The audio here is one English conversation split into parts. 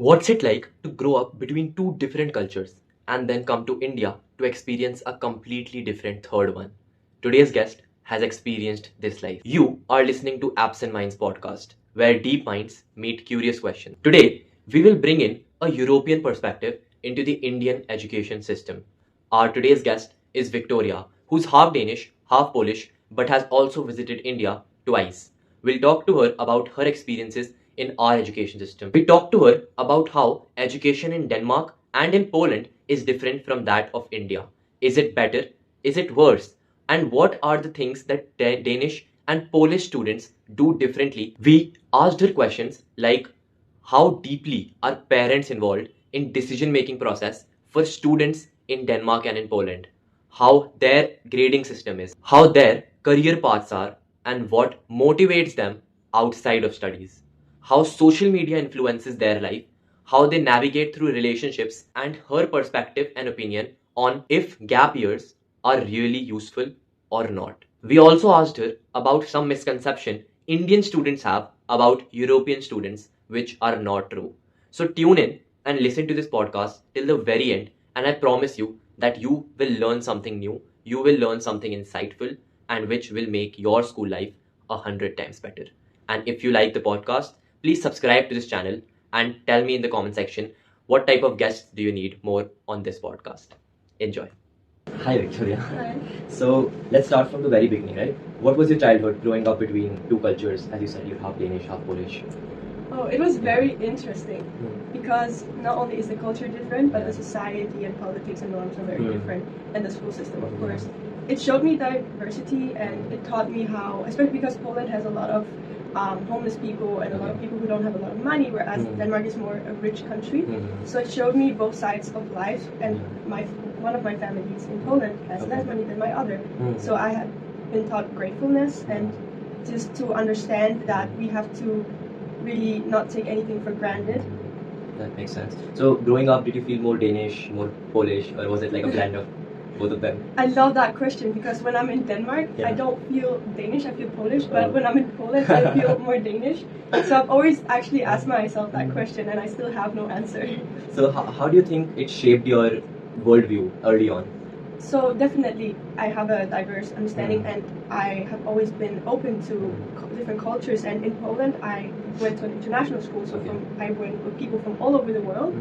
What's it like to grow up between two different cultures and then come to India to experience a completely different third one? Today's guest has experienced this life. You are listening to Absent Minds podcast, where deep minds meet curious questions. Today, we will bring in a European perspective into the Indian education system. Our today's guest is Viktoria, who's half Danish, half Polish, but has also visited India twice. We'll talk to her about her experiences in our education system. We talked to her about how education in Denmark and in Poland is different from that of India. Is it better? Is it worse? And what are the things that Danish and Polish students do differently? We asked her questions like how deeply are parents involved in decision-making process for students in Denmark and in Poland, how their grading system is, how their career paths are, and what motivates them outside of studies, how social media influences their life, how they navigate through relationships, and her perspective and opinion on if gap years are really useful or not. We also asked her about some misconception Indian students have about European students, which are not true. So tune in and listen to this podcast till the very end, and I promise you that you will learn something new, you will learn something insightful, and which will make your school life 100 times better. And if you like the podcast, please subscribe to this channel and tell me in the comment section what type of guests do you need more on this podcast. Enjoy. Hi Victoria. Hi. So let's start from the very beginning, right? What was your childhood growing up between two cultures? As you said, you're half Danish, half Polish. Oh, it was very interesting because not only is the culture different, but Yeah. the society and politics and norms are very different, and the school system, of Mhm. course. It showed me diversity, and it taught me how, especially because Poland has a lot of homeless people and a lot of people who don't have a lot of money, whereas Denmark is more a rich country. So it showed me both sides of life, and one of my families in Poland has less money than my other. So I have been taught gratefulness and just to understand that we have to really not take anything for granted. That makes sense. So growing up, did you feel more Danish, more Polish, or was it like a blend of both of them? I love that question because when I'm in Denmark, Yeah. I don't feel Danish, I feel Polish, but when I'm in Poland, I feel more Danish. So I've always actually asked myself that question, and I still have no answer. So how do you think it shaped your worldview early on? So definitely, I have a diverse understanding, and I have always been open to different cultures. And in Poland, I went to an international school, so I went with people from all over the world,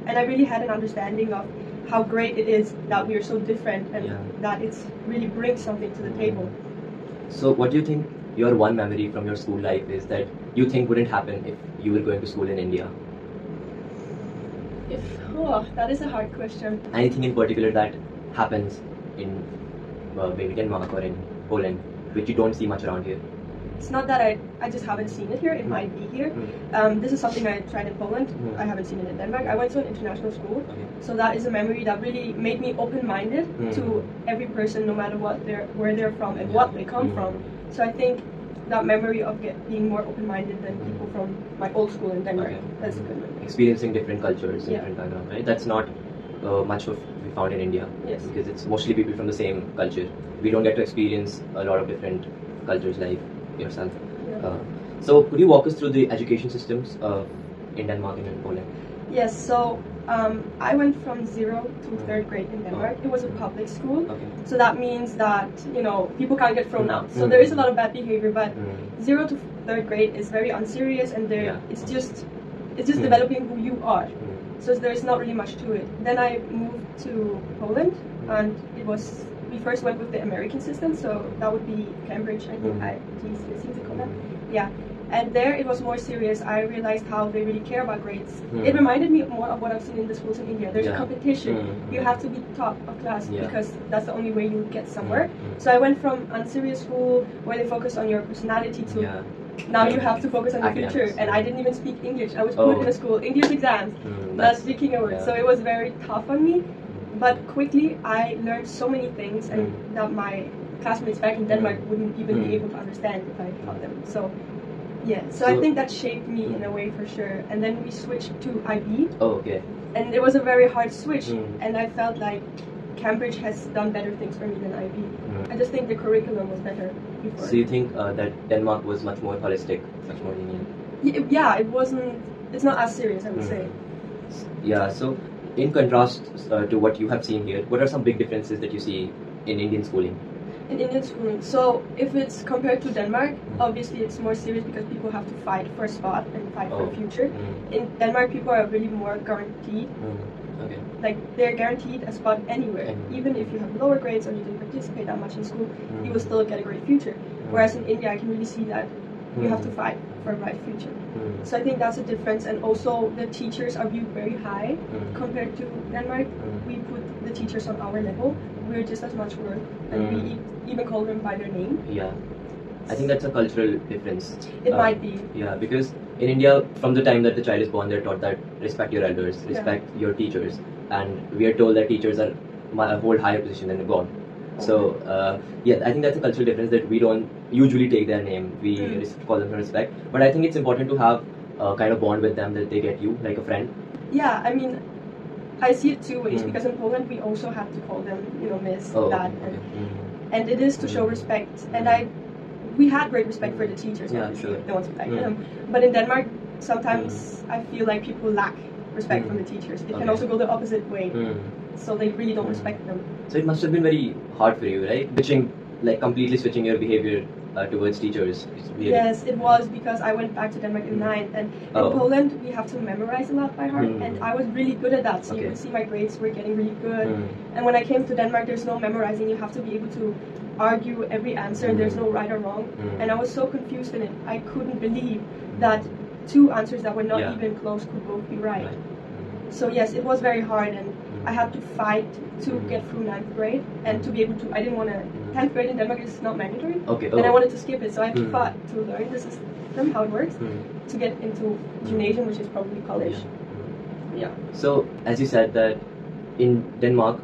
and I really had an understanding of how great it is that we are so different, and that it's really brings something to the table. So what do you think your one memory from your school life is that you think wouldn't happen if you were going to school in India? That is a hard question. Anything in particular that happens in maybe Denmark or in Poland, which you don't see much around here? It's not that I just haven't seen it here, it might be here. This is something I tried in Poland, I haven't seen it in Denmark. I went to an international school, so that is a memory that really made me open-minded to every person, no matter where they're from and what they come from. So I think that memory of being more open-minded than people from my old school in Denmark, that's a good memory. Experiencing different cultures, different backgrounds, right? That's not much of we found in India, because it's mostly people from the same culture. We don't get to experience a lot of different cultures like yourself. So could you walk us through the education systems in Denmark and in Poland? Yes, so I went from 0 to 3rd grade in Denmark. It was a public school, so that means that, people can't get thrown out. So there is a lot of bad behavior, but 0 to 3rd grade is very unserious, and it's just developing who you are. So there's not really much to it. Then I moved to Poland, and we first went with the American system, so that would be Cambridge, I think, GCSE to call that. Yeah. And there it was more serious. I realized how they really care about grades. It reminded me more of what I've seen in the schools in India. There's a competition. You have to be top of class because that's the only way you get somewhere. So I went from unserious school where they focus on your personality to now you have to focus on your future. And I didn't even speak English. I was put in a school, English exams, not speaking a word. So it was very tough on me. But quickly I learned so many things, and that my classmates back in Denmark wouldn't even be able to understand if I taught them. So I think that shaped me in a way for sure. And then we switched to IB. And it was a very hard switch, and I felt like Cambridge has done better things for me than IB. I just think the curriculum was better before. So you think that Denmark was much more holistic, much more lenient? Yeah, it's not as serious, I would say. Yeah, so in contrast to what you have seen here, what are some big differences that you see in Indian schooling? In Indian schooling, so if it's compared to Denmark, obviously it's more serious because people have to fight for a spot and fight for a future. In Denmark, people are really more guaranteed. Okay. Like they're guaranteed a spot anywhere. Even if you have lower grades or you didn't participate that much in school, you will still get a great future. Whereas in India, I can really see that you have to fight for a bright future. So I think that's a difference. And also the teachers are viewed very high compared to Denmark. We put the teachers on our level. We're just as much worth, and we even call them by their name. Yeah, I think that's a cultural difference. It might be. Yeah, because in India, from the time that the child is born, they're taught that respect your elders, respect your teachers, and we are told that teachers are hold higher position than God. So yeah, I think that's a cultural difference that we don't usually take their name. We call them respect, but I think it's important to have a kind of bond with them that they get you like a friend. Yeah, I mean, I see it two ways because in Poland we also have to call them, Miss, Dad, and it is to show respect. And we had great respect for the teachers, obviously, the ones who liked them. But in Denmark, sometimes I feel like people lack respect from the teachers. It can also go the opposite way. So they really don't respect them. So it must have been very hard for you, right? Completely switching your behavior towards teachers. Yes, it was, because I went back to Denmark in 9th, and in Poland we have to memorize a lot by heart, and I was really good at that. So you could see my grades were getting really good. And when I came to Denmark, there's no memorizing. You have to be able to argue every answer, and there's no right or wrong. And I was so confused in it. I couldn't believe that two answers that were not even close could both be right. So yes, it was very hard, and I had to fight to get through 9th grade and to be able to. I didn't want to. 10th grade in Denmark is not mandatory, and I wanted to skip it, so I fought to learn the system, how it works, to get into gymnasium, which is probably college. Yeah. So as you said that in Denmark,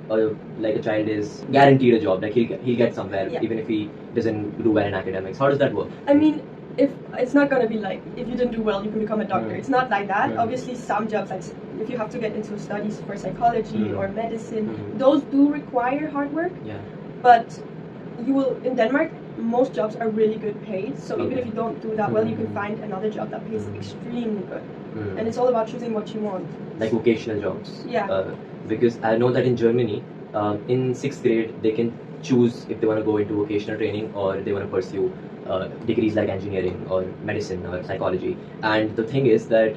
like a child is guaranteed a job, like he'll get somewhere even if he doesn't do well in academics. How does that work? I mean, if it's not going to be like if you didn't do well you can become a doctor. It's not like that. Obviously some jobs, like if you have to get into studies for psychology or medicine, those do require hard work. But you will, in Denmark, most jobs are really good paid, so even if you don't do that well, you can find another job that pays extremely good. And it's all about choosing what you want. Like vocational jobs. Yeah. Because I know that in Germany, in 6th grade, they can choose if they want to go into vocational training or they want to pursue degrees like engineering or medicine or psychology. And the thing is that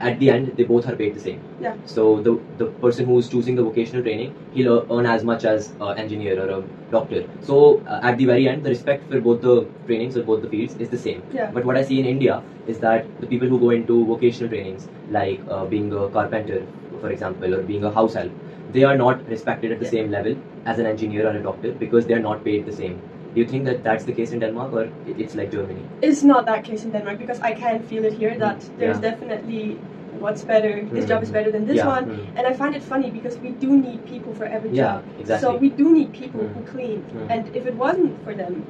at the end, they both are paid the same. Yeah. So the person who's choosing the vocational training, he'll earn as much as an engineer or a doctor. So at the very end, the respect for both the trainings or both the fields is the same. Yeah. But what I see in India is that the people who go into vocational trainings, like being a carpenter, for example, or being a house help, they are not respected at the same level as an engineer or a doctor because they are not paid the same. Do you think that that's the case in Denmark, or it's like Germany? It's not that case in Denmark, because I can feel it here that there's definitely what's better, this job is better than this one. And I find it funny because we do need people for every job. Exactly. So we do need people who clean. And if it wasn't for them,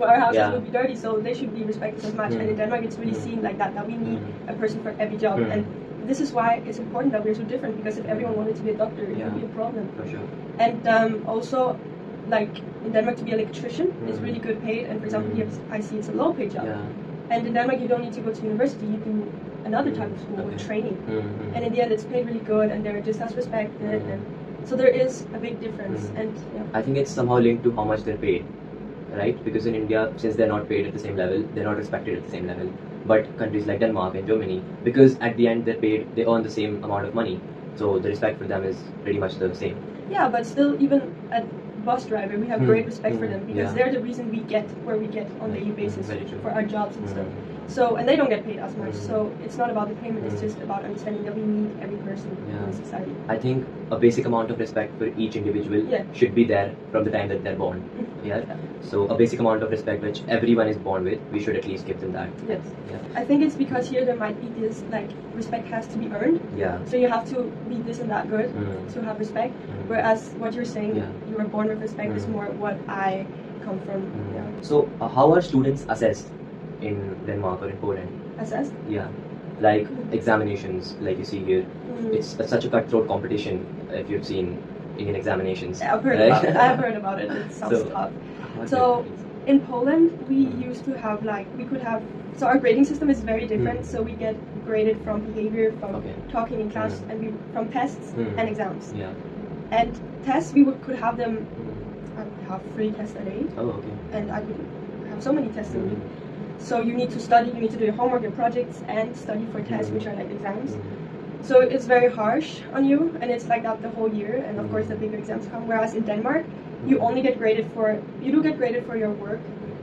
our houses would be dirty, so they should be respected as much. And in Denmark it's really seen like that we need a person for every job. And this is why it's important that we're so different, because if everyone wanted to be a doctor, it would be a problem. For sure. And also, like in Denmark, to be an electrician is really good paid, and for example here I see it's a low paid job. And in Denmark you don't need to go to university, you do another type of school with training. And in the end it's paid really good, and they're just as respected, and so there is a big difference. And I think it's somehow linked to how much they're paid, right? Because in India, since they're not paid at the same level, they're not respected at the same level. But countries like Denmark and Germany, because at the end they're paid, they earn the same amount of money, so the respect for them is pretty much the same. Yeah, but still, even at bus driver, we have great respect for them, because they're the reason we get where we get on a daily basis for our jobs and stuff. So, and they don't get paid as much, so it's not about the payment, it's just about understanding that we need every person in society. I think a basic amount of respect for each individual should be there from the time that they're born. So a basic amount of respect which everyone is born with, we should at least give them that. Yes. I think it's because here there might be this, like, respect has to be earned. So you have to be this and that good to have respect. Whereas what you're saying, you were born with respect, is more what I come from. So how are students assessed in Denmark or in Poland? Assessed? Yeah. Like examinations, like you see here. It's such a cutthroat competition if you've seen Indian examinations. I've heard about it. It sounds tough. So In Poland, we used to have we could have, so our grading system is very different. So we get graded from behavior, from talking in class, and from tests and exams. Yeah. And tests, we could have them, I would have 3 tests a day. Oh, okay. And I could have so many tests a week. So you need to study, you need to do your homework, your projects, and study for tests, which are like exams. So it's very harsh on you, and it's like that the whole year. And of course, the bigger exams come. Whereas in Denmark, you only get graded for, you do get graded for your work.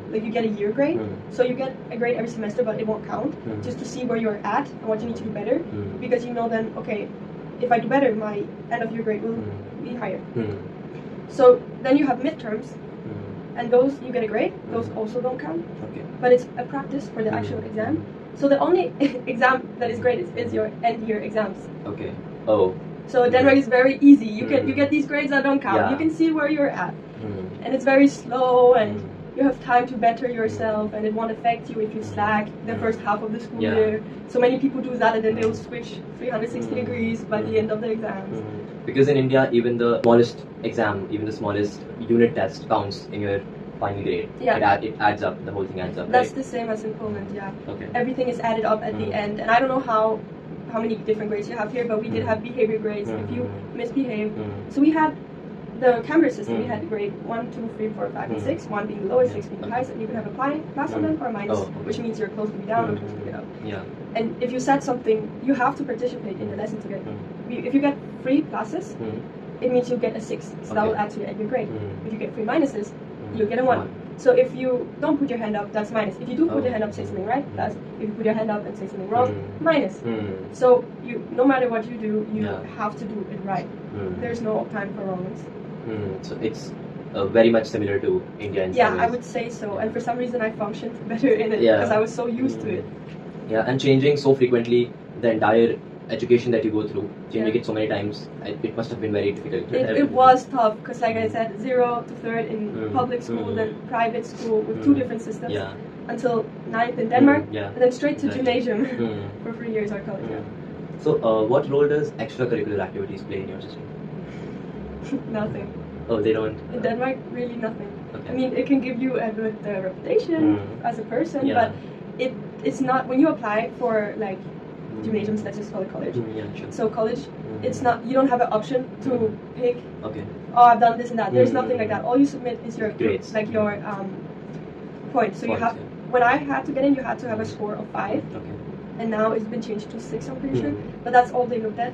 Like you get a year grade, so you get a grade every semester, but it won't count. Just to see where you're at and what you need to do better, because you know then, okay, if I do better, my end of year grade will be higher. So then you have midterms, and those you get a grade. Those also don't count. Okay. But it's a practice for the actual exam. So the only exam that is graded is your end year exams. Okay. Oh. So Denmark is very easy. You get these grades that don't count. Yeah. You can see where you're at, and it's very slow, and you have time to better yourself, and it won't affect you if you slack the first half of the school year. So many people do that, and then they'll switch 360 degrees by the end of the exams. Because in India, even the smallest exam, even the smallest unit test counts in your final grade. Yeah. It adds up. The whole thing adds up. That's right? the same as in Poland. Yeah. Okay. Everything is added up at the end, and I don't know how many different grades you have here, but we did have behavior grades if you misbehave. So we had the Cambridge system. We had grade 1, 2, 3, 4, 5, and 6. 1 being the lowest, 6 being the highest, and you can have a plus on them or a minus, which means you're close to be down or close to be up. Yeah. And if you said something, you have to participate in the lesson to get. If you get 3 pluses, it means you get a 6. So that will add to your end year grade. If you get 3 minuses, you'll get a 1. So if you don't put your hand up, that's minus. If you do put your hand up, say something right, plus. If you put your hand up and say something wrong, minus. So no matter what you do, you have to do it right. There's no time for wrongs. So it's very much similar to India in some Yeah, ways. I would say so. And for some reason, I functioned better in it because I was so used to it. Yeah, and changing so frequently the entire education that you go through, changing it so many times, it must have been very difficult. It was tough because, like I said, 0 to 3rd in public school, then private school with 2 different systems, until 9th in Denmark, and then straight to gymnasium for 3 years or college. So, what role does extracurricular activities play in your system? Nothing. Oh, they don't? In Denmark, really nothing. Okay. I mean, it can give you a good reputation as a person, but it's not, when you apply for like gymnasiums, let's just call it college. Sure. So college, it's not, you don't have an option to pick, okay, oh, I've done this and that. There's nothing like that. All you submit is your grades, like your points. So you have, when I had to get in, you had to have a score of 5. Okay. And now it's been changed to 6, I'm pretty sure. But that's all they looked at.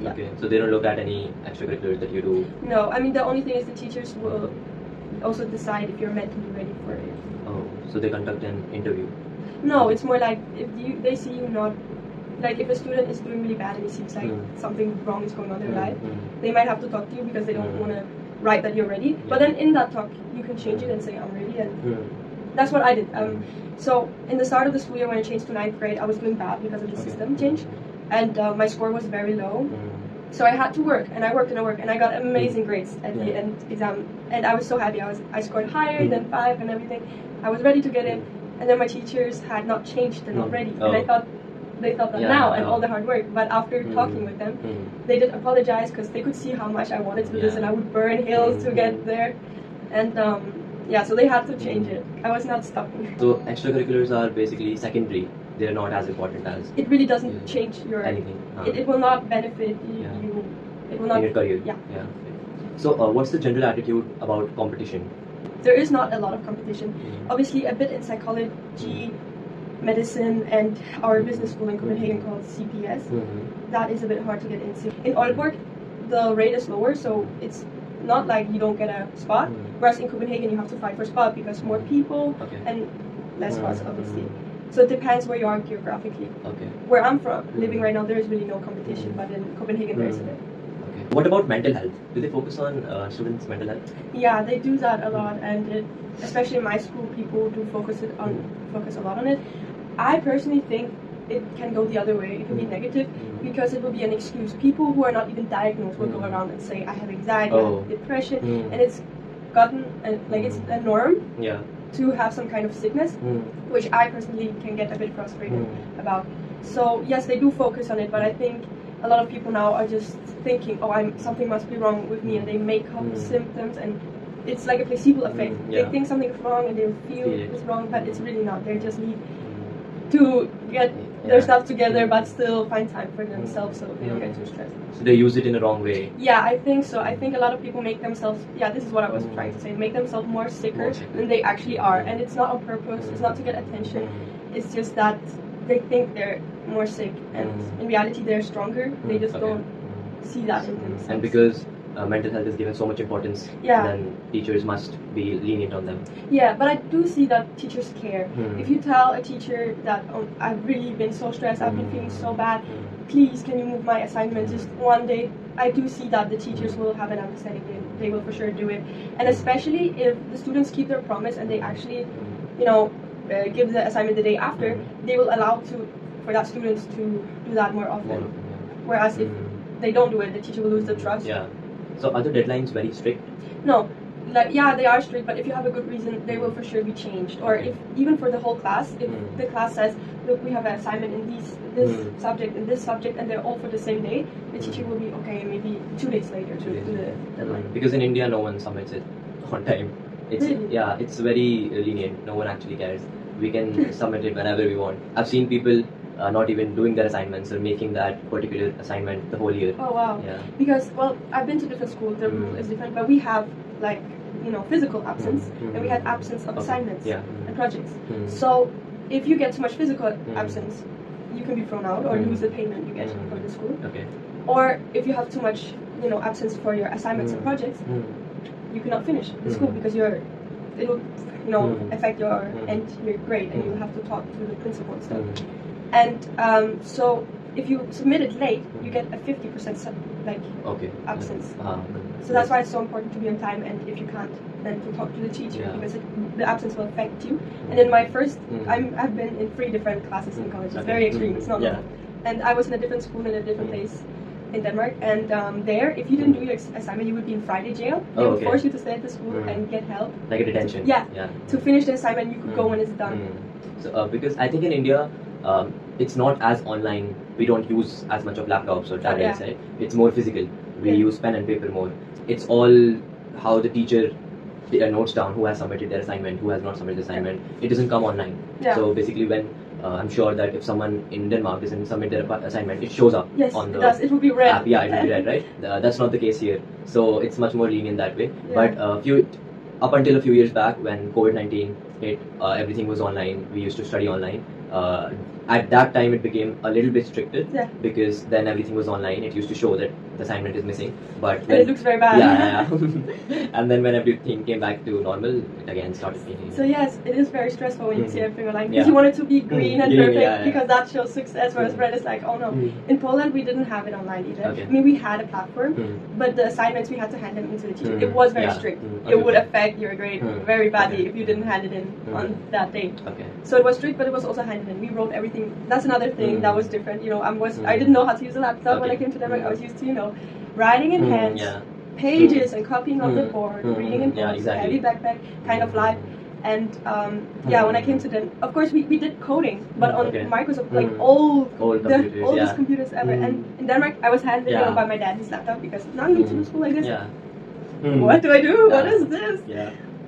Yeah. Okay, so they don't look at any extracurriculars that you do? No, I mean the only thing is the teachers will also decide if you're mentally ready for it. Oh, so they conduct an interview? No, it's more like if they see you not, like if a student is doing really bad and it seems like something wrong is going on in their life, they might have to talk to you because they don't want to write that you're ready. But then in that talk, you can change it and say I'm ready, and that's what I did. So in the start of the school year when I changed to 9th grade, I was doing bad because of the system change, and my score was very low. So I had to work, and I worked and I worked, and I got amazing grades at the end exam, and I was so happy. I scored higher than 5 and everything. I was ready to get in, and then my teachers had not changed and not ready, and I thought they thought that now and all the hard work. But after talking with them, they did apologize because they could see how much I wanted to do this, and I would burn hills to get there, and so they had to change it. I was not stuck. So extracurriculars are basically secondary. They're not as important as... It really doesn't change your... anything. It will not benefit you. It will not... in your career. Yeah. So what's the general attitude about competition? There is not a lot of competition. Obviously, a bit in psychology, medicine, and our business school in Copenhagen called CPS. That is a bit hard to get into. In Aalborg, the rate is lower, so it's not like you don't get a spot. Whereas in Copenhagen, you have to fight for a spot because more people and less spots, obviously. So it depends where you are geographically. Okay. Where I'm from, living right now, there is really no competition, but in Copenhagen there is a bit. Okay. What about mental health? Do they focus on students' mental health? Yeah, they do that a lot, and especially in my school, people do focus a lot on it. I personally think it can go the other way. It can be negative because it will be an excuse. People who are not even diagnosed will go around and say, I have anxiety, I have depression, and it's gotten it's a norm to have some kind of sickness, which I personally can get a bit frustrated about. So yes, they do focus on it, but I think a lot of people now are just thinking, oh, something must be wrong with me, and they make up symptoms and it's like a placebo effect. Yeah. They think something's wrong and they feel Feel it. it's wrong, but it's really not. They just need to get their stuff together, but still find time for themselves so they don't get too stressed. So they use it in a wrong way. Yeah, I think so. I think a lot of people make themselves, this is what I was trying to say, make themselves more sicker than they actually are. And it's not on purpose, it's not to get attention, it's just that they think they're more sick, and in reality they're stronger, they just don't see that in themselves. And because mental health is given so much importance, then teachers must be lenient on them. Yeah, but I do see that teachers care. If you tell a teacher that, oh, I've really been so stressed, I've been feeling so bad, please can you move my assignment just one day, I do see that the teachers will have an understanding. They will for sure do it. And especially if the students keep their promise and they actually, give the assignment the day after, they will allow for that students to do that more often. Whereas if they don't do it, the teacher will lose the trust. Yeah. So are the deadlines very strict? No. They are strict, but if you have a good reason, they will for sure be changed. Or if even for the whole class, if the class says, look, we have an assignment in this subject and this subject, and they're all for the same day, the teacher will be okay, maybe 2 days later to do the deadline. Because in India, no one submits it on time. It's it's very lenient. No one actually cares. We can submit it whenever we want. I've seen people not even doing their assignments or making that particular assignment the whole year. Oh wow! Yeah. Because I've been to different schools. The rule is different, but we have physical absence, and we had absence of assignments and projects. So if you get too much physical absence, you can be thrown out or lose the payment you get from the school. Okay. Or if you have too much absence for your assignments and projects, you cannot finish the school because it'll affect your end your grade, and you have to talk to the principal and stuff. And so if you submit it late, you get a 50% absence. So that's why it's so important to be on time, and if you can't, then to talk to the teacher because the absence will affect you. And in my first, I've been in 3 different classes in college. It's very extreme. It's not normal. And I was in a different school in a different place in Denmark, and there, if you didn't do your assignment, you would be in Friday jail. They would force you to stay at the school and get help. Like a detention. To finish the assignment, you could go when it's done. So because I think in India, it's not as online. We don't use as much of laptops or tablets, right? It's more physical. We use pen and paper more. It's all how the teacher notes down who has submitted their assignment, who has not submitted the assignment. It doesn't come online. So basically, when I'm sure that if someone in Denmark doesn't submit their assignment, it shows up on the it will be red app. Yeah, it will be red, right? That's not the case here. So it's much more lenient that way. But up until a few years back, when COVID-19 hit, everything was online. We used to study online. At that time, it became a little bit stricter because then everything was online. It used to show that the assignment is missing, but it looks very bad. And then when everything came back to normal, it again started being. So yes, it is very stressful when you see everything online because you want it to be green and perfect because that shows success. Whereas red is like, oh no. In Poland, we didn't have it online either. I mean, we had a platform, but the assignments we had to hand them into the teacher. It was very strict. It would affect your grade very badly if you didn't hand it in on that day. So it was strict, but it was also handed in. We wrote everything. That's another thing that was different. I didn't know how to use a laptop when I came to Denmark. I was used to writing in hands, pages and copying on the board, reading in books, heavy backpack kind of life. And when I came to Denmark, of course we did coding, but on Microsoft, like old computers, the oldest computers ever. And in Denmark, I was handed by my dad his laptop because now I'm going to school like this. What do I do? What is this?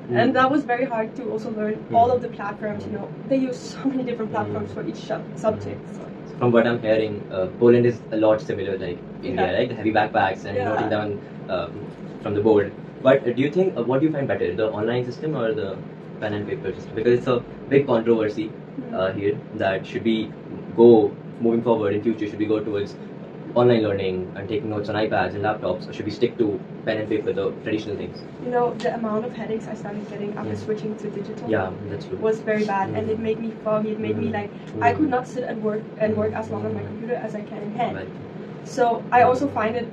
And that was very hard to also learn all of the platforms. They use so many different platforms for each subject. So. From what I'm hearing, Poland is a lot similar like India, right? The heavy backpacks and noting down from the board. But do you think, what do you find better, the online system or the pen and paper system? Because it's a big controversy here that should we go moving forward in future, should we go towards online learning and taking notes on iPads and laptops, or should we stick to pen and paper, the traditional things? The amount of headaches I started getting after switching to digital that's true. was very bad, and it made me foggy. It made me like I could not sit and work as long on my computer as I can in hand. So I also find it.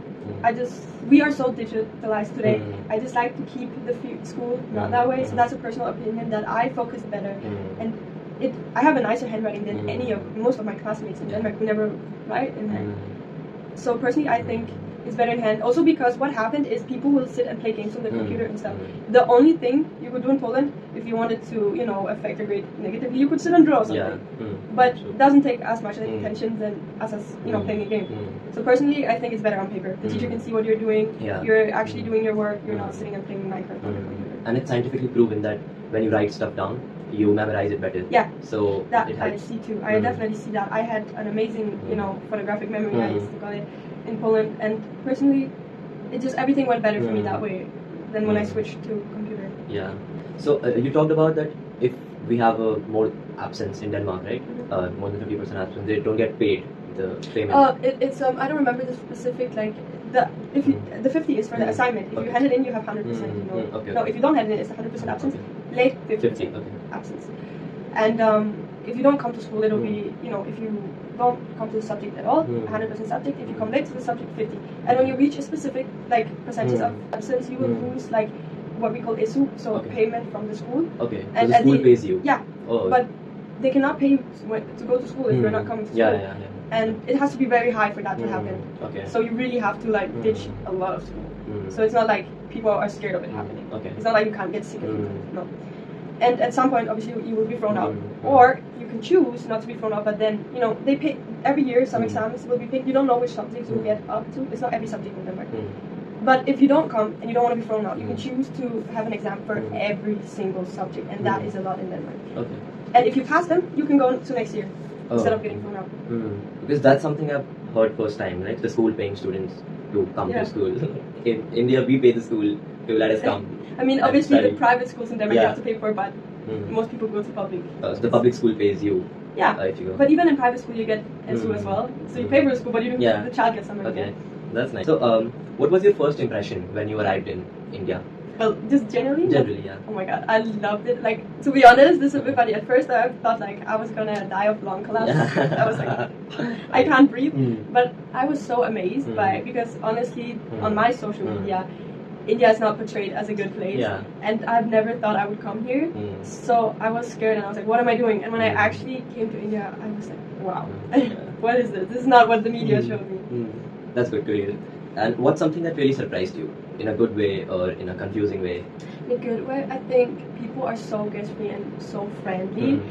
We are so digitalized today. I just like to keep the school not that way. So that's a personal opinion that I focus better, and I have a nicer handwriting than most of my classmates in Denmark who never write in hand. So personally, I think it's better in hand. Also because what happened is people will sit and play games on the computer and stuff. The only thing you could do in Poland, if you wanted to, affect your grade negatively, you could sit and draw something. But it doesn't take as much attention as playing a game. So personally, I think it's better on paper. The teacher can see what you're doing. Yeah. You're actually doing your work. You're not sitting and playing Minecraft on the computer. And it's scientifically proven that when you write stuff down, you memorize it better. Yeah. So that it I helps. see too. I definitely see that. I had an amazing, photographic memory. I used to call it in Poland, and personally, it just everything went better for me that way than when I switched to computer. Yeah. So you talked about that if we have more absence in Denmark, right? More than 50% absence, they don't get paid the payment. It's I don't remember the specific the 50 is for the assignment. If you hand it in, you have 100%. Okay. No, if you don't hand it in, it's 100% absence. Late 50 absence. And if you don't come to school, it'll be if you don't come to the subject at all, 100% subject. If you come late to the subject, 50. And when you reach a specific percentage of absence, you will lose what we call ESU, so payment from the school. Okay. And so the school pays you. Yeah. Oh. But they cannot pay you to go to school if you're not coming to school. Yeah. And it has to be very high for that to happen. Okay. So you really have to ditch a lot of school. So it's not like people are scared of it happening. Okay. It's not like you can't get sick of it. No. And at some point, obviously, you will be thrown out. Or you can choose not to be thrown out, but then, they pay every year, some exams will be paid. You don't know which subjects you will get up to. It's not every subject in Denmark. But if you don't come and you don't want to be thrown out, you can choose to have an exam for every single subject. And that is a lot in Denmark. Okay. And if you pass them, you can go to next year instead of getting thrown out. Because that's something I've heard first time, right? The school paying students to come to school. In India, we pay the school to let us come. I mean, obviously, the private schools in Denmark you have to pay for, but most people go to public. So the public school pays you. Yeah. If you go. But even in private school, you get ESU as well. So you pay for the school, but the child gets something. Okay. That's nice. So, what was your first impression when you arrived in India? Well, just generally? Generally, yeah. Oh my god, I loved it. To be honest, this is a bit funny. At first, I thought I was gonna die of lung collapse. I was I can't breathe. But I was so amazed by it because honestly, on my social media, India is not portrayed as a good place. Yeah. And I've never thought I would come here. So I was scared and I was like, what am I doing? And when I actually came to India, I was like, wow, what is this? This is not what the media showed me. That's good to hear. And what's something that really surprised you? In a good way or in a confusing way? In a good way, I think people are so guest-free and so friendly.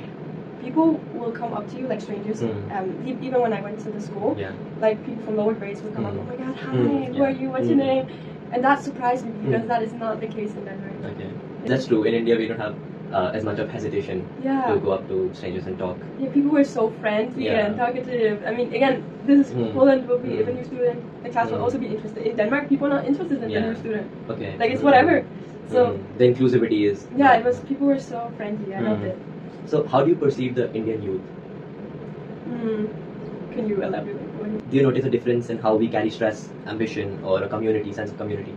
People will come up to you like strangers. Even when I went to the school, people from lower grades would come up, oh my god, hi, who are you, what's your name? And that surprised me because that is not the case in Denmark. Okay. That's true. In India, we don't have as much of hesitation to go up to strangers and talk. Yeah, people were so friendly and talkative. I mean, again, this is Poland will be, if a new student, the class will also be interested. In Denmark, people are not interested in the new student. Okay. It's whatever. So the inclusivity is... Yeah, people were so friendly. I loved it. So how do you perceive the Indian youth? Can you elaborate? Do you notice a difference in how we carry stress, ambition, or a sense of community?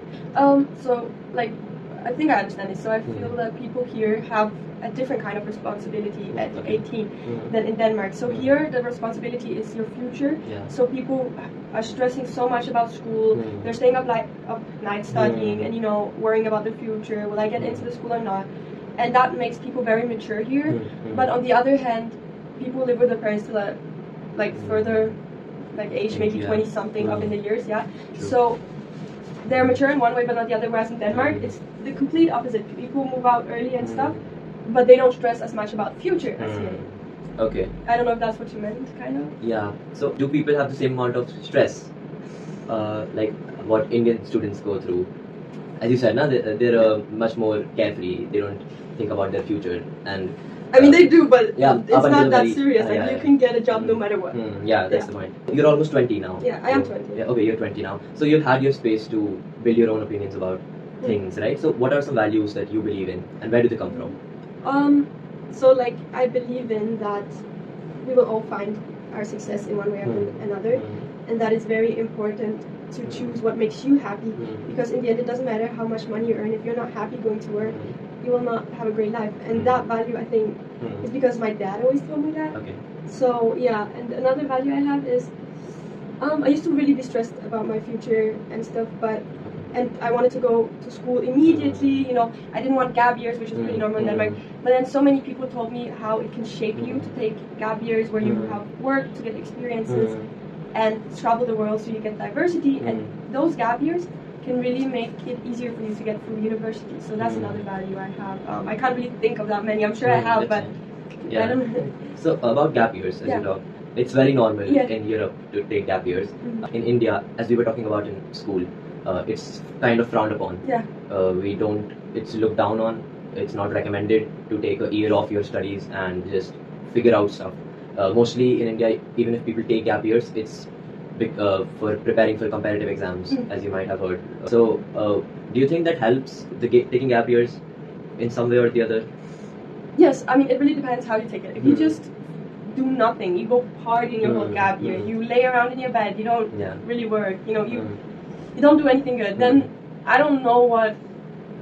I think I understand it. So I feel that people here have a different kind of responsibility at 18 than in Denmark. So here the responsibility is your future. So people are stressing so much about school. They're staying up night studying and worrying about the future. Will I get into the school or not? And that makes people very mature here. But on the other hand, people live with their parents till further age, maybe 20 something up in the years. So they're mature in one way but not the other, whereas in Denmark it's the complete opposite. People move out early and stuff, but they don't stress as much about the future as here. Okay. I don't know if that's what you meant, kind of. Yeah. So do people have the same amount of stress like what Indian students go through? As you said, they're much more carefree. They don't think about their future. And I mean, they do, but it's not that very, serious. You can get a job no matter what. That's the point. You're almost 20 now. Yeah, I am 20. Yeah, okay, you're 20 now. So you've had your space to build your own opinions about things, right? So what are some values that you believe in, and where do they come from? I believe in that we will all find our success in one way or another, and that it's very important to choose what makes you happy, because in the end it doesn't matter how much money you earn. If you're not happy going to work, you will not have a great life. And that value, I think, is because my dad always told me that. Okay. So yeah, and another value I have is I used to really be stressed about my future and stuff, and I wanted to go to school immediately. I didn't want gap years, which is pretty normal in Denmark. But then so many people told me how it can shape you to take gap years where you have work to get experiences and travel the world, so you get diversity. And those gap years can really make it easier for you to get through university. So that's another value I have. I can't really think of that many. I'm sure I have, but I don't know. So about gap years, as you talk, It's very normal Yeah. in Europe to take gap years. Mhm. In India, as we were talking about in school, it's kind of frowned upon. Yeah. It's looked down on. It's not recommended to take a year off your studies and just figure out stuff. Mostly in India, even if people take gap years, it's for preparing for competitive exams, as you might have heard. So, do you think that helps taking gap years in some way or the other? Yes, I mean, it really depends how you take it. If you just do nothing, you go party in your whole gap year, you lay around in your bed, you don't really work, you don't do anything good, then I don't know what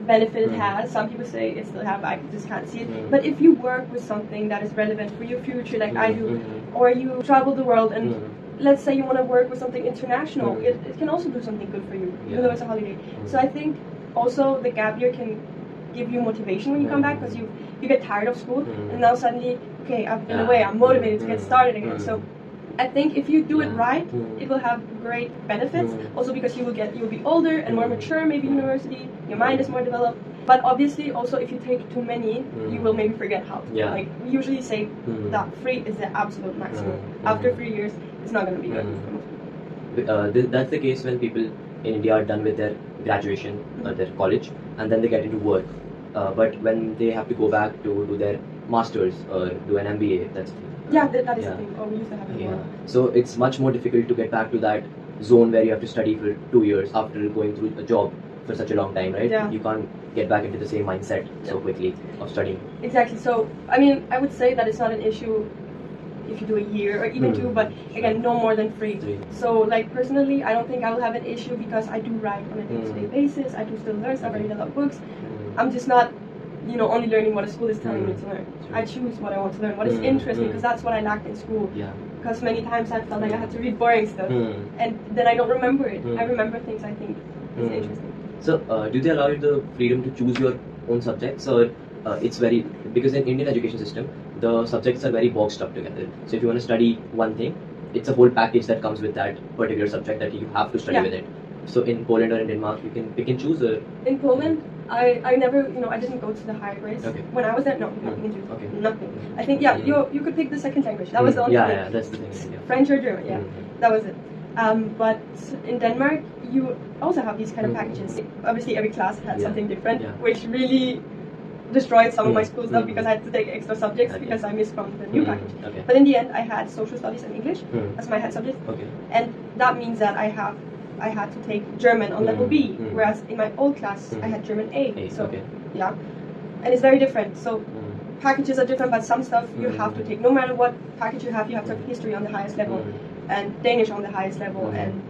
benefit it has. Some people say it still have, I just can't see it. But if you work with something that is relevant for your future, like I do, or you travel the world and let's say you want to work with something international, it can also do something good for you, even though it's a holiday. So I think also the gap year can give you motivation when you come back, because you get tired of school and now suddenly, okay, I've been away, I'm motivated to get started again. So I think if you do it right, it will have great benefits. Also because you will be older and more mature, maybe university, your mind is more developed. But obviously also if you take too many, you will maybe forget how to. Like we usually say that 3 is the absolute maximum. After 3 years, it's not going to be good for most people. That's the case when people in India are done with their graduation or their college and then they get into work. But when they have to go back to do their masters or do an MBA, that's that is the thing. We used to have it more. So it's much more difficult to get back to that zone where you have to study for 2 years after going through a job for such a long time, right? Yeah. You can't get back into the same mindset so quickly of studying. Exactly. So I mean, I would say that it's not an issue if you do a year or even 2, but again, no more than 3. So like personally, I don't think I will have an issue because I do write on a day-to-day basis. I do still learn stuff. I read a lot of books. I'm just not, only learning what a school is telling me to learn. I choose what I want to learn, what is interesting, because that's what I lacked in school. Because many times I felt like I had to read boring stuff, and then I don't remember it. I remember things I think is interesting. So, do they allow you the freedom to choose your own subjects, or it's very, because in Indian education system, the subjects are very boxed up together. So if you want to study one thing, it's a whole package that comes with that particular subject that you have to study with it. So in Poland or in Denmark, you can pick and choose. Or in Poland, I never, I didn't go to the higher grades. When I was there, no, nothing. Nothing. I think you could pick the second language. That was the only thing. Yeah, that's the thing. French or German, that was it. But in Denmark, you also have these kind of packages. Obviously, every class had something different, which really destroyed some of my school stuff because I had to take extra subjects because I missed from the new package. But in the end, I had social studies and English as my head subject, and that means that I had to take German on level B, whereas in my old class I had German A. So and it's very different. So packages are different, but some stuff you have to take. No matter what package you have to have history on the highest level and Danish on the highest level, and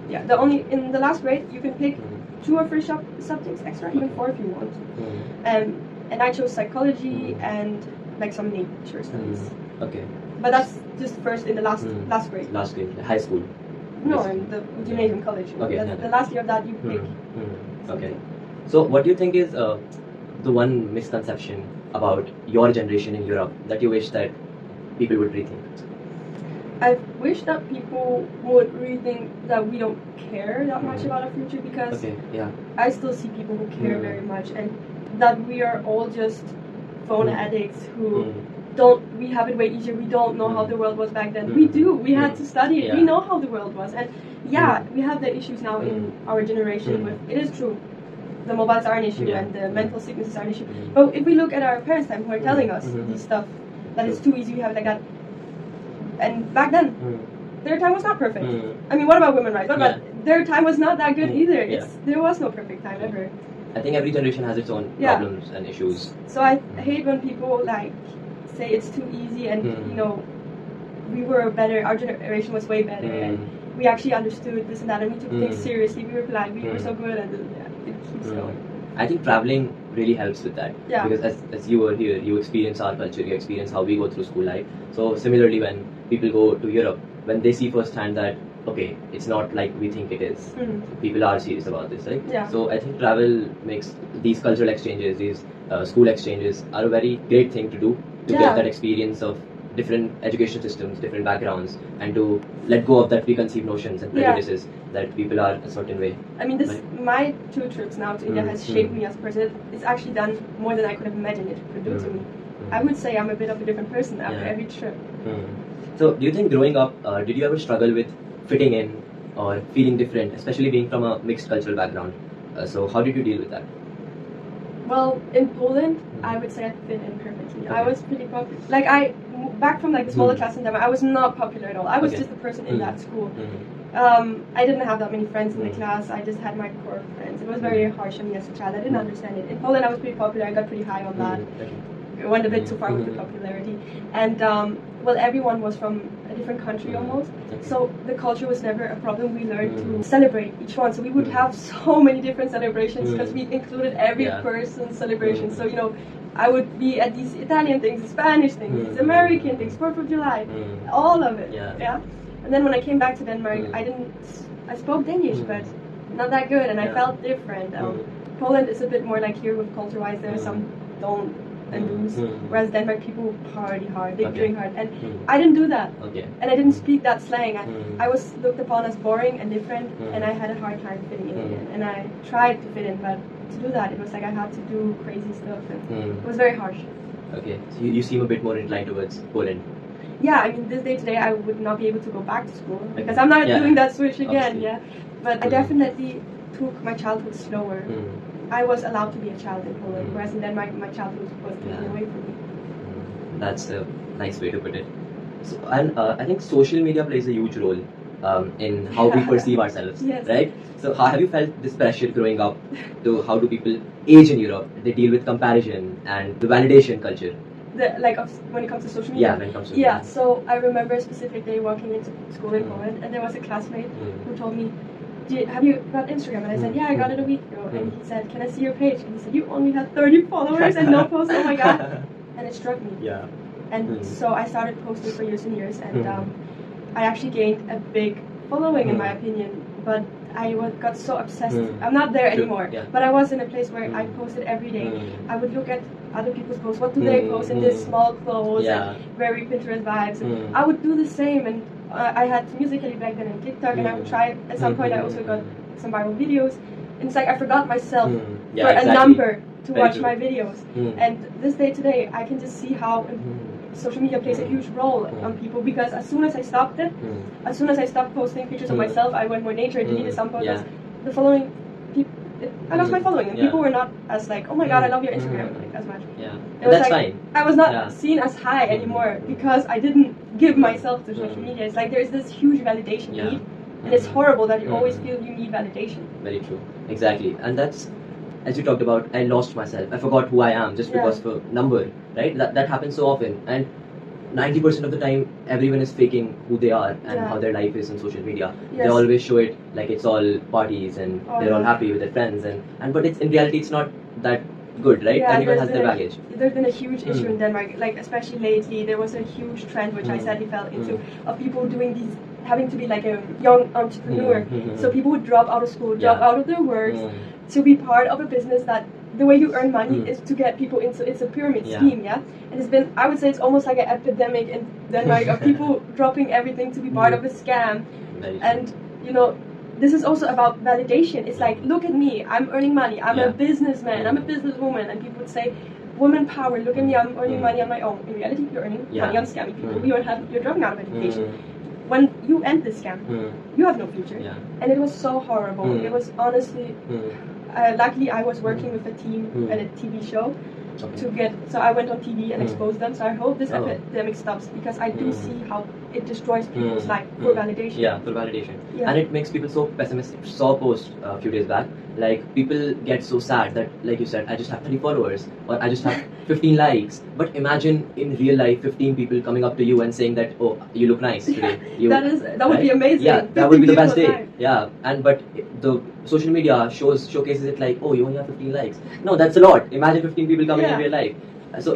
in the last grade you can pick 2 or 3 subjects extra, even 4 if you want. And I chose psychology and like some nature studies. But that's just first in the last grade. Last grade, high school. No, in the gymnasium college. The last year of that you pick. So what do you think is the one misconception about your generation in Europe that you wish that people would rethink? I wish that people would rethink that we don't care that much about our future, because I still see people who care very much, and that we are all just phone addicts who we have it way easier. We don't know how the world was back then. We do. We had to study it. We know how the world was. And we have the issues now in our generation with, it is true, the mobiles are an issue and the mental sicknesses are an issue. But if we look at our parents' time who are telling us this stuff, that it's too easy, we have it like that. And back then, their time was not perfect. I mean, what about women's rights? What about their time was not that good either. There was no perfect time ever. I think every generation has its own problems and issues. So I hate when people say it's too easy and we were better, our generation was way better and we actually understood this and that and we took things seriously, we were glad, we were so good, and it keeps going. I think traveling really helps with that, because as you were here, you experience our culture, you experience how we go through school life. So similarly, when people go to Europe, when they see firsthand that okay, it's not like we think it is. People are serious about this, right? So I think travel makes these cultural exchanges, these school exchanges are a very great thing to do, to get that experience of different education systems, different backgrounds, and to let go of that preconceived notions and prejudices that people are a certain way. I mean, my 2 trips now to India has shaped me as a person. It's actually done more than I could have imagined it could do to me. I would say I'm a bit of a different person after every trip. So, do you think growing up, did you ever struggle with fitting in or feeling different, especially being from a mixed cultural background? So, how did you deal with that? Well, in Poland, I would say I fit in perfectly. I Okay. was pretty popular. Like back from like the smaller class in Denmark, I was not popular at all. I was Okay. just a person in that school. Mm-hmm. I didn't have that many friends in the Mm. class. I just had my core friends. It was very harsh on me as a child. I didn't understand it. In Poland, I was pretty popular. I got pretty high on that. I went a bit too far with the popularity. And well, everyone was from a different country almost. So the culture was never a problem. We learned to celebrate each one. So we would have so many different celebrations because we included every person's celebration. So, you know, I would be at these Italian things, Spanish things, these American things, 4th of July, all of it. Yeah. And then when I came back to Denmark, I spoke Danish, but not that good, and I felt different. Poland is a bit more like here with culture-wise. There are some don't and do's, whereas Denmark people party hard, they drink hard, and I didn't do that. Okay. And I didn't speak that slang. I was looked upon as boring and different, and I had a hard time fitting in. And I tried to fit in, but to do that, it was like I had to do crazy stuff, and it was very harsh. Okay, so you seem a bit more inclined towards Poland. Yeah, I mean, this day today, I would not be able to go back to school because I'm not doing that switch again. Obviously. Yeah, but I definitely took my childhood slower. I was allowed to be a child in Poland, whereas in Denmark, my childhood was taken away from me. That's a nice way to put it. So, and I think social media plays a huge role in how we perceive ourselves, Yes. right? So, how have you felt this pressure growing up to how do people age in Europe? They deal with comparison and the validation culture. When it comes to social media? Yeah, when it comes to Yeah, so I remember a specific day walking into school in Poland, and there was a classmate who told me, have you got Instagram? And I said, yeah, I got it a week ago. And he said, can I see your page? And he said, you only have 30 followers and no posts, oh my god. And it struck me. Yeah. And so I started posting for years and years, and I actually gained a big following in my opinion, but I got so obsessed. I'm not there anymore, but I was in a place where I posted every day. I would look at other people's posts. What do they post in this small clothes and very Pinterest vibes? And I would do the same, and I had Musical.ly back then and TikTok, and I would try. At some point, I also got some viral videos. And it's like I forgot myself for a number to watch my videos. And this day today, I can just see how social media plays a huge role on people, because as soon as I stopped it, as soon as I stopped posting pictures of myself, I went more nature, deleted some photos. The following people, I lost my following, and people were not as like, oh my god, I love your Instagram, like, as much. Yeah, it was that's like, fine. I was not seen as high anymore because I didn't give myself to social media. It's like there's this huge validation need, and it's horrible that you always feel you need validation. Very true, exactly, and that's, as you talked about, I lost myself. I forgot who I am just because of a number, right? That happens so often, and 90% of the time, everyone is faking who they are and how their life is on social media. They always show it like it's all parties and they're all happy with their friends, and but it's in reality it's not that good, right? Everyone has their baggage. There's been a huge issue in Denmark, like especially lately. There was a huge trend, which I sadly fell into, of people doing these, having to be like a young entrepreneur. So people would drop out of school, drop out of their works, to be part of a business that the way you earn money is to get people into, it's a pyramid scheme, and it's been, I would say it's almost like an epidemic in Denmark of people dropping everything to be part of a scam. And you know, this is also about validation. It's like, look at me, I'm earning money, I'm a businessman, I'm a businesswoman, and people would say, woman power, look at me, I'm earning money on my own. In reality, you're earning money on scamming people. You're dropping out of education. When you end this scam, you have no future. And it was so horrible. It was honestly, luckily I was working with a team at a TV show to get, so I went on TV and exposed them. So I hope this epidemic stops, because I do see how it destroys people's life for validation. Yeah, for validation. And it makes people so pessimistic. Saw a post a few days back, like people get so sad that, like you said, I just have 30 followers or I just have 15 likes. But imagine in real life 15 people coming up to you and saying that, oh, you look nice today. That would be amazing. Yeah, that would be the best day. Yeah, but the social media showcases it like, oh, you only have 15 likes. No, that's a lot. Imagine 15 people coming in real life. So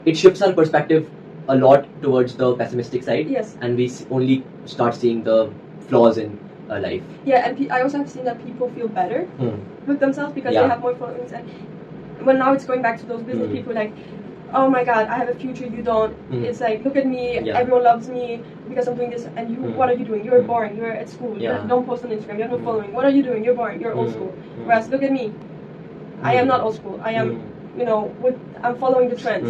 it shifts our perspective a lot towards the pessimistic side. Yes. And we only start seeing the flaws in life. Yeah, and I also have seen that people feel better with themselves because they have more followings. And when now it's going back to those business people, like, oh my god, I have a future, you don't. It's like, look at me, everyone loves me because I'm doing this, and you, what are you doing? You're boring, you're at school, you don't post on Instagram, you have no following. What are you doing? You're boring, you're old school. Whereas, look at me, I am not old school, I am, you know, I'm following the trends.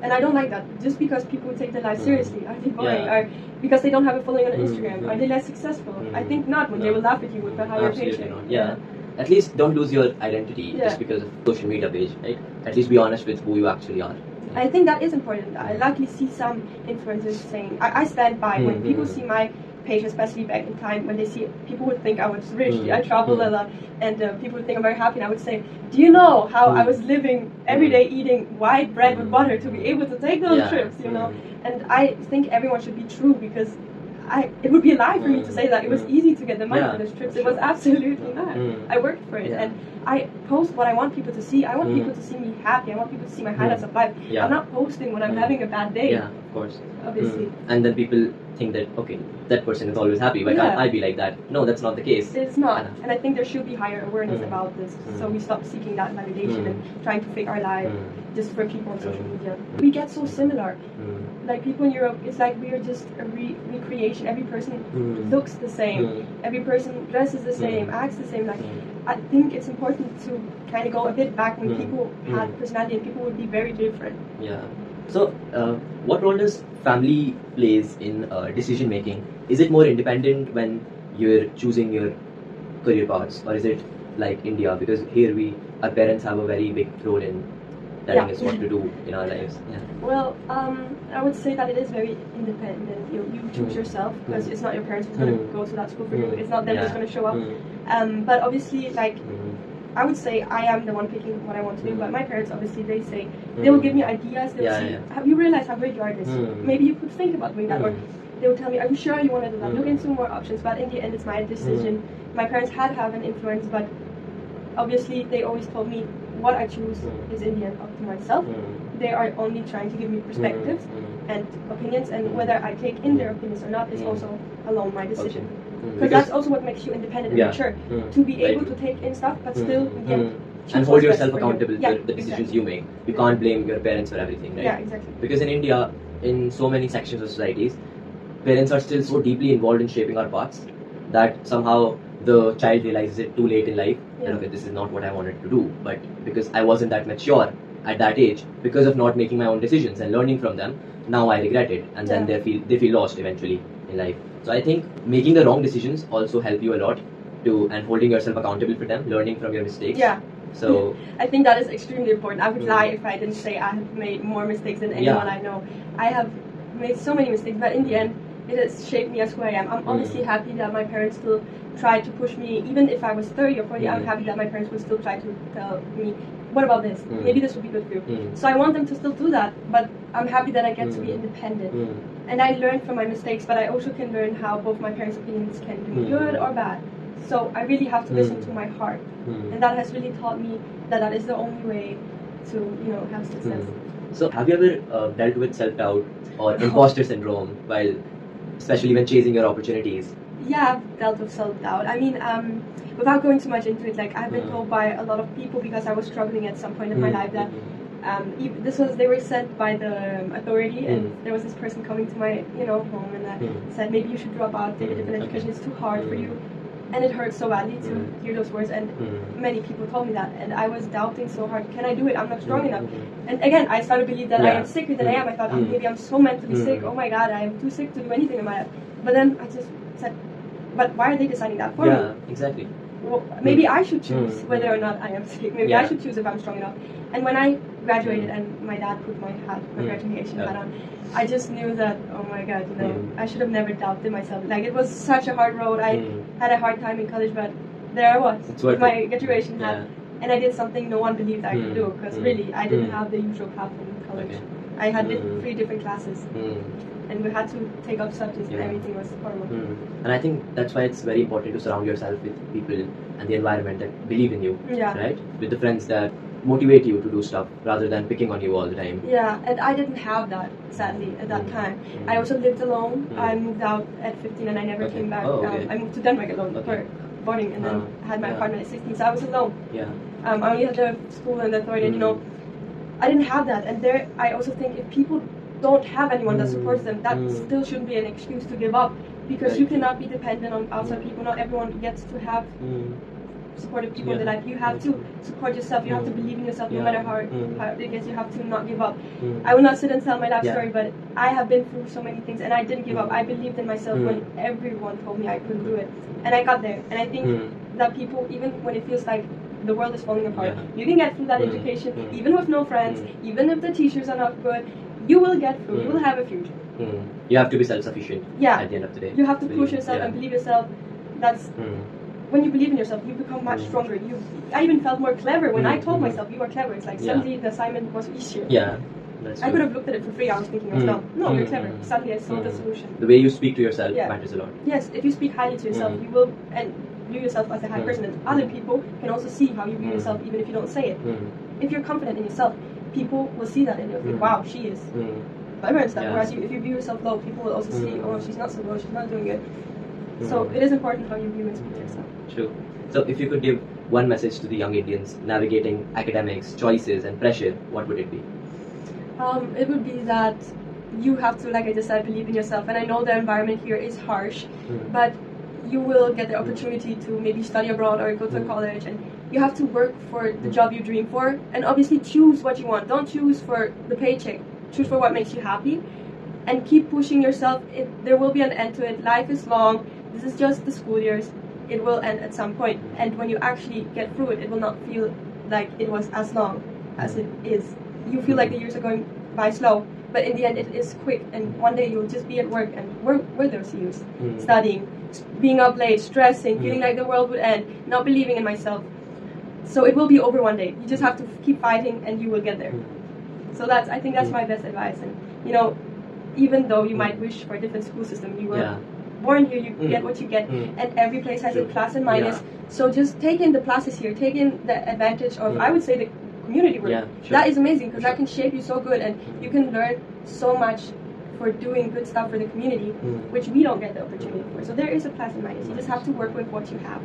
And I don't like that. Just because people take their life seriously, are they boring? Yeah. Or because they don't have a following on Instagram, are they less successful? I think not, when they No. will laugh at you with a higher Absolutely paycheck. not. Yeah. At least don't lose your identity Yeah. just because of social media page, right? At least be honest with who you actually are. I think that is important. I likely see some influencers saying, I stand by when people see my page, especially back in time, when they see it, people would think I was rich, I traveled a lot, and people would think I'm very happy, and I would say, do you know how I was living every day eating white bread with butter to be able to take those trips, you know? And I think everyone should be true, because it would be a lie for me to say that it was easy to get the money for those trips. It was absolutely not. I worked for it, and I post what I want people to see. I want people to see me happy. I want people to see my highlights of life. I'm not posting when I'm having a bad day. Yeah, of course. Obviously. And then people think that, okay, that person is always happy. Why can't I be like that? No, that's not the case. It's not. And I think there should be higher awareness about this, so we stop seeking that validation and trying to fake our life just for people on social media. We get so similar. Like people in Europe, it's like we are just a recreation. Every person looks the same. Every person dresses the same, acts the same. Like I think it's important to kind of go a bit back when people had personality and people would be very different. Yeah. So, what role does family plays in decision making? Is it more independent when you're choosing your career paths, or is it like India? Because here our parents have a very big role in telling us what to do in our lives. Yeah. Well, I would say that it is very independent. You choose yourself, because it's not your parents who's going to go to that school for you. It's not them who's going to show up. But obviously, like, I would say I am the one picking what I want to do, but my parents, obviously, they say, they will give me ideas, they will say, have you realized how great you are at this? Maybe you could think about doing that, or they will tell me, are you sure you want to do that? Look into more options, but in the end, it's my decision. My parents had have an influence, but obviously, they always told me what I choose is in the end up to myself. They are only trying to give me perspectives and opinions, and whether I take in their opinions or not is also alone my decision. Because that's also what makes you independent and mature, to be able to take in stuff, but still and hold yourself accountable for the decisions you make. You can't blame your parents for everything, right? Yeah, exactly. Because in India, in so many sections of societies, parents are still so deeply involved in shaping our paths that somehow the child realizes it too late in life. And okay, this is not what I wanted to do, but because I wasn't that mature at that age, because of not making my own decisions and learning from them, now I regret it, and then they feel lost eventually in life. So I think making the wrong decisions also help you a lot and holding yourself accountable for them, learning from your mistakes. Yeah. So I think that is extremely important. I would lie if I didn't say I have made more mistakes than anyone I know. I have made so many mistakes, but in the end, it has shaped me as who I am. I'm obviously happy that my parents still tried to push me, even if I was 30 or 40, I'm happy that my parents would still try to tell me, what about this? Maybe this would be good for you. So I want them to still do that, but I'm happy that I get to be independent. And I learned from my mistakes, but I also can learn how both my parents' opinions can do good or bad. So I really have to listen to my heart. And that has really taught me that is the only way to, have success. So have you ever dealt with self-doubt or imposter syndrome especially when chasing your opportunities? Yeah, I've dealt with self-doubt. I mean, without going too much into it, like I've been told by a lot of people, because I was struggling at some point in my life, that they were sent by the authority, and there was this person coming to my home, and said, maybe you should drop out, take a different education, it's too hard for you. And it hurt so badly to hear those words, and many people told me that, and I was doubting so hard, can I do it? I'm not strong enough. And again, I started to believe that I am sicker than I am. I thought, maybe I'm so mentally sick, oh my god, I am too sick to do anything in my life. But then I just said, but why are they deciding that for me? Yeah, exactly. Well, maybe I should choose whether or not I am sick. Maybe I should choose if I'm strong enough. And when I graduated and my dad put my graduation hat on, I just knew that, oh my god, I should have never doubted myself. Like, it was such a hard road. I had a hard time in college, but there I was with my graduation hat. And I did something no one believed I could do, because really, I didn't have the usual path in college. I had 3 different classes. And we had to take up subjects, and everything was horrible. And I think that's why it's very important to surround yourself with people and the environment that believe in you, right? With the friends that motivate you to do stuff rather than picking on you all the time. Yeah, and I didn't have that, sadly, at that time. I also lived alone. I moved out at 15 and I never came back. I moved to Denmark alone for boarding, and then had my apartment at 16, so I was alone. I only had the school and the authority, and I didn't have that. And there, I also think if people don't have anyone that supports them, that still shouldn't be an excuse to give up, because you cannot be dependent on outside people. Not everyone gets to have supportive people in their life. You have to support yourself. You have to believe in yourself, no matter how it gets. You have to not give up. I will not sit and tell my life story, but I have been through so many things, and I didn't give up. I believed in myself when everyone told me I couldn't do it, and I got there. And I think that people, even when it feels like the world is falling apart, you can get through that education, even with no friends, even if the teachers are not good. You will get through. You will have a future. You have to be self-sufficient. At the end of the day, you have to push yourself and believe yourself. That's when you believe in yourself, you become much stronger. I even felt more clever when I told myself you are clever. It's like suddenly the assignment was easier. I could have looked at it for 3 hours thinking I was dumb. No, you're clever. Suddenly I saw the solution. The way you speak to yourself matters a lot. Yes, if you speak highly to yourself, you will and view yourself as a high person. And other people can also see how you view yourself, even if you don't say it. If you're confident in yourself, people will see that and they'll think, wow, she is clever and stuff. Whereas if you view yourself low, people will also see, oh, she's not so low, she's not doing good. So it is important how you view and speak to yourself. True. So if you could give one message to the young Indians navigating academics, choices and pressure, what would it be? It would be that you have to, like I just said, believe in yourself. And I know the environment here is harsh, but you will get the opportunity to maybe study abroad or go to college, and you have to work for the job you dream for, and obviously choose what you want. Don't choose for the paycheck. Choose for what makes you happy, and keep pushing yourself. There will be an end to it. Life is long. This is just the school years. It will end at some point, and when you actually get through it, it will not feel like it was as long as it is. You feel like the years are going by slow, but in the end it is quick, and one day you'll just be at work, and where those years? Studying, being up late, stressing, feeling like the world would end, not believing in myself. So it will be over one day. You just have to keep fighting and you will get there. So I think that's my best advice. And even though you might wish for a different school system, you were born here, you get what you get, and every place has a plus and minus. So just take in the pluses here, take in the advantage of, I would say, the community work. That is amazing, because that can shape you so good, and you can learn so much for doing good stuff for the community, which we don't get the opportunity for. So there is a plus and minus. You just have to work with what you have.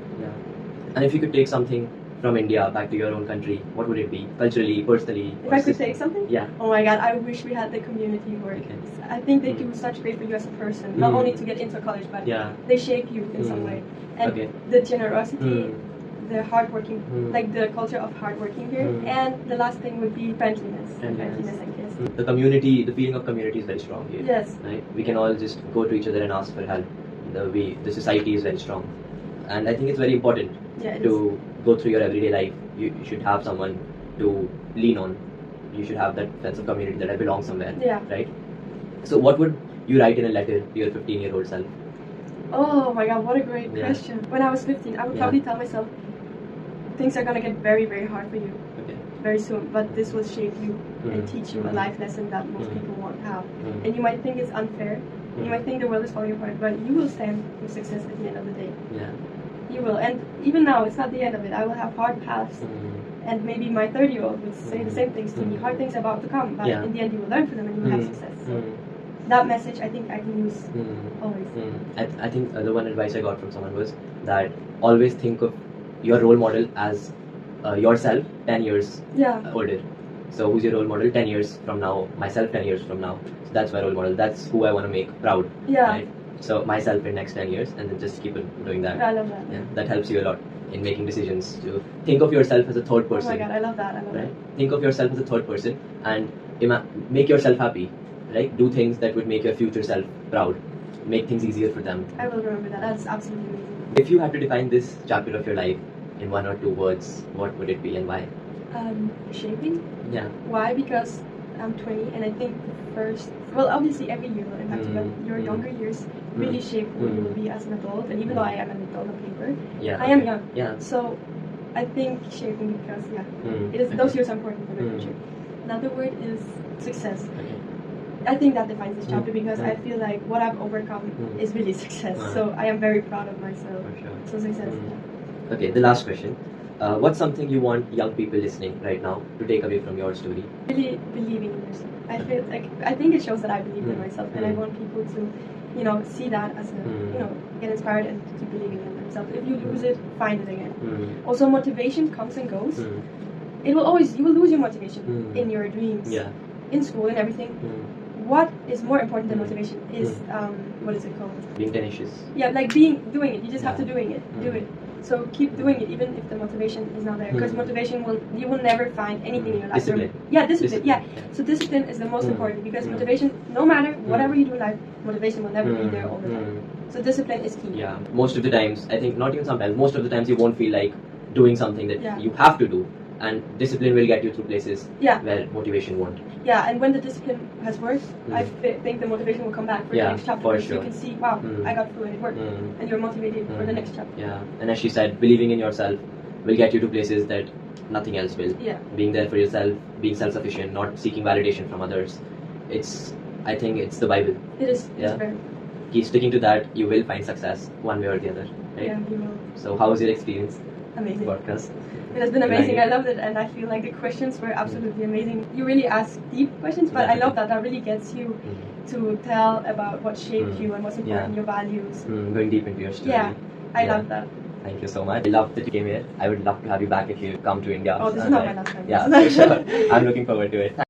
And if you could take something from India back to your own country, what would it be? Culturally, personally? If I could take something? Yeah. Oh my god, I wish we had the community work. I think they do such great for you as a person. Not only to get into college, but they shape you in some way. And the generosity, the hardworking, like the culture of hardworking here. And the last thing would be friendliness. Friendliness and kiss. The community, the feeling of community is very strong here. Yes. Right? We can all just go to each other and ask for help. The society is very strong. And I think it's very important to go through your everyday life. You should have someone to lean on. You should have that sense of community that I belong somewhere. Right? So what would you write in a letter to your 15-year-old self? Oh my god, what a great question. When I was 15, I would probably tell myself, things are going to get very, very hard for you very soon, but this will shape you and teach you a life lesson that most people won't have. And you might think it's unfair. You might think the world is falling apart, but you will stand with success at the end of the day. You will. And even now, it's not the end of it. I will have hard paths. And maybe my 30-year-old would say the same things to me. Hard things are about to come, but in the end you will learn from them and you will have success. So that message I think I can use always. I think the one advice I got from someone was that always think of your role model as yourself 10 years older. So who's your role model 10 years from now? Myself 10 years from now. So that's my role model. That's who I want to make proud. Right? So myself in next 10 years, and then just keep doing that. I love that. That helps you a lot in making decisions. To think of yourself as a third person. Oh my god, I love that. I love that. Think of yourself as a third person and make yourself happy. Right? Do things that would make your future self proud. Make things easier for them. I will remember that. That's absolutely amazing. If you had to define this chapter of your life in 1 or 2 words, what would it be and why? Shaping. Why? Because I'm 20, and I think obviously every year will impact you, but your younger years really shape who you will be as an adult. And even though I am an adult on paper, I am young. So I think shaping, because it is those years are important for the future. Another word is success. I think that defines this chapter, because I feel like what I've overcome is really success. So I am very proud of myself. So success. Okay, the last question. What's something you want young people listening right now to take away from your story? Really believing in yourself. I think it shows that I believe in myself, and I want people to, see that as a, get inspired and keep believing in themselves. If you lose it, find it again. Also, motivation comes and goes. You will lose your motivation in your dreams, in school and everything. What is more important than motivation is what is it called? Being tenacious. Yeah, like doing it. You just have to do it. So keep doing it even if the motivation is not there, because motivation you will never find anything in your life. Discipline. Discipline. Yeah. So discipline is the most important, because motivation, no matter whatever you do in life, motivation will never be there all the time. So discipline is key. Yeah. Most of the times, I think not even sometimes, most of the times you won't feel like doing something that you have to do, and discipline will get you through places where motivation won't. Yeah, and when the discipline has worked, I think the motivation will come back for the next chapter. For because sure. You can see, wow, I got through and it worked, and you're motivated for the next chapter. Yeah, and as she said, believing in yourself will get you to places that nothing else will. Yeah. Being there for yourself, being self-sufficient, not seeking validation from others. I think it's the Bible. It is. Yeah. It's very. Keep sticking to that, you will find success one way or the other. Right? Yeah, you will. So how was your experience? Amazing. Podcast. It has been amazing. I loved it, and I feel like the questions were absolutely amazing. You really ask deep questions, but I love that. That really gets you to tell about what shaped you and what's important, your values. Going deep into your story. Yeah, I love that. Thank you so much. I love that you came here. I would love to have you back if you come to India. Oh, this is not my last time. Yeah, for sure. I'm looking forward to it.